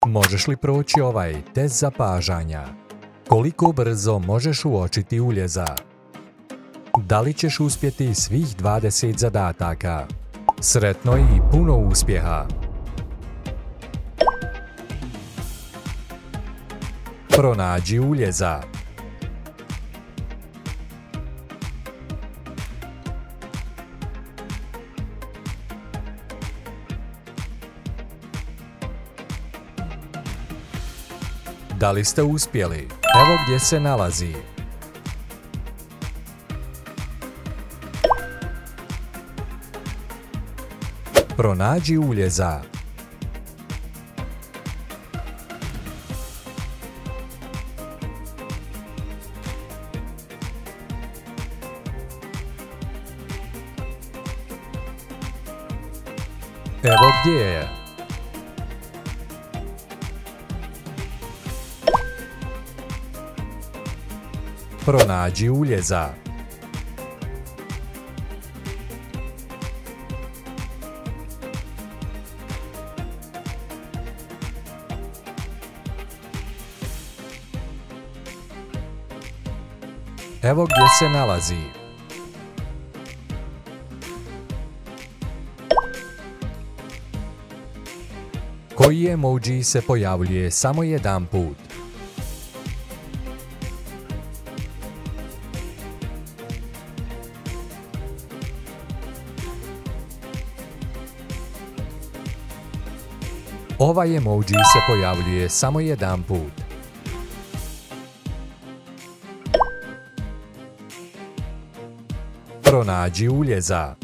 Možeš li proći ovaj test zapažanja? Koliko brzo možeš uočiti uljeza? Da li ćeš uspjeti svih 20 zadataka? Sretno i puno uspjeha! Pronađi uljeza. Da li ste uspjeli? Evo gdje se nalazi. Pronađi uljeza. Evo gdje je. Pronađi uljeza. Evo gdje se nalazi. Koji emoji se pojavljuje samo jedan put? Ovaj emoji se pojavljuje samo jedan put. Pronađi uljeza.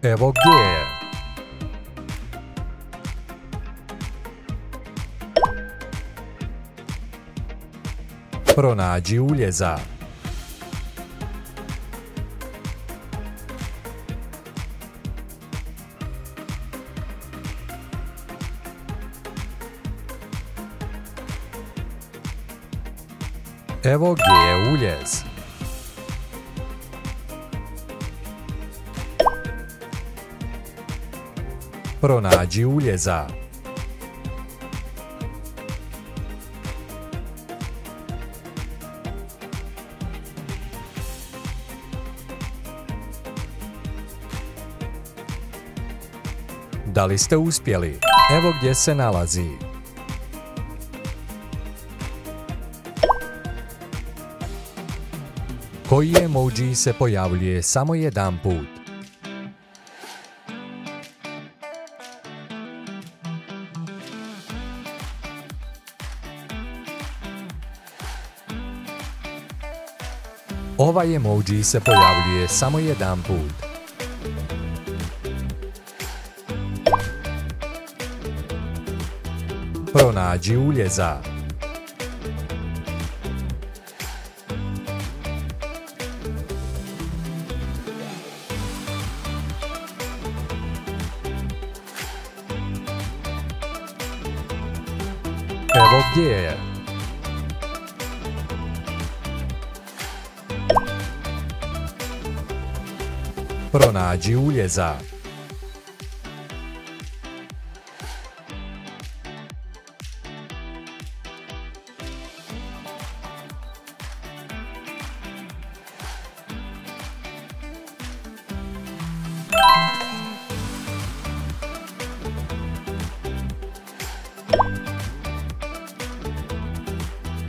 Evo gdje je. Pronađi uljeza. Evo gdje je uljez. Pronađi uljeza. Da li ste uspjeli? Evo gdje se nalazi. Koji emoji se pojavljuje samo jedan put? Ovaj emoji se pojavljuje samo jedan put. Pronađi uljeza. Evo gdje je. Pronađi uljeza.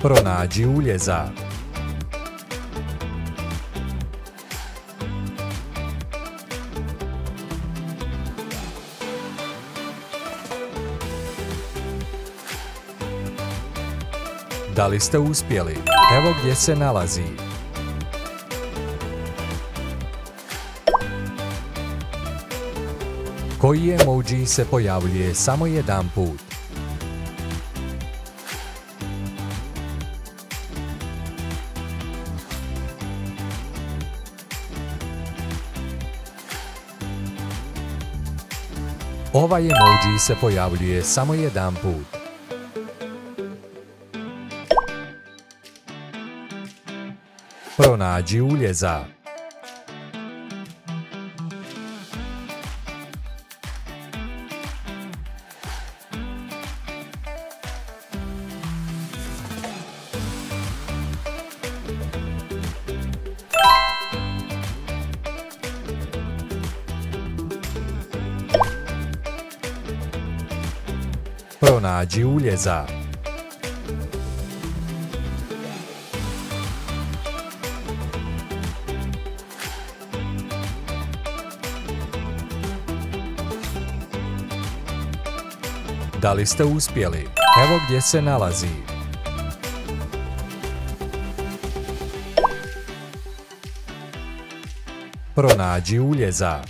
Pronađi uljeza. Da li ste uspjeli? Evo gdje se nalazi. Koji emoji se pojavljuje samo jedan put? Ovaj emoji se pojavljuje samo jedan put. Pronađi uljeza. Pronađi uljeza. Da li ste uspjeli? Evo gdje se nalazi. Pronađi uljeza.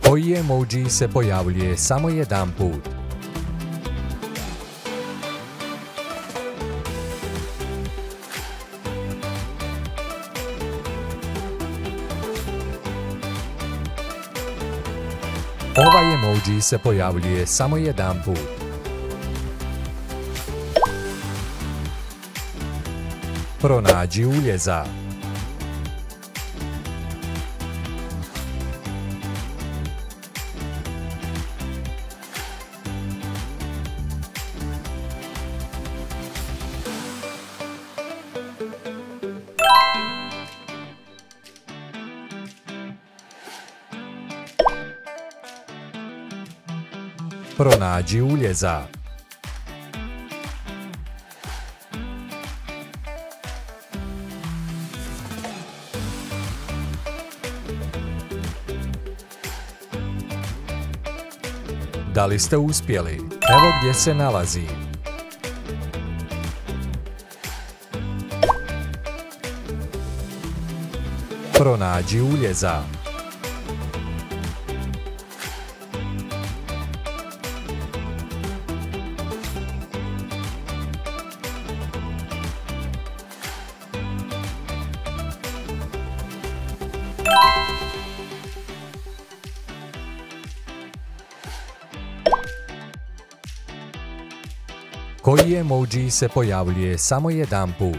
Koji emoji se pojavljuje samo jedan put? Ovaj emoji se pojavljuje samo jedan put. Pronađi uljeza. Pronađi uljeza. Da li ste uspjeli? Evo gdje se nalazi. Pronađi uljeza. Koji emoji se pojavljuje samo jedan put?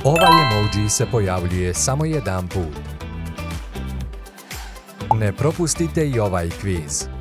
Ovaj emoji se pojavljuje samo jedan put. Ne propustite i ovaj kviz.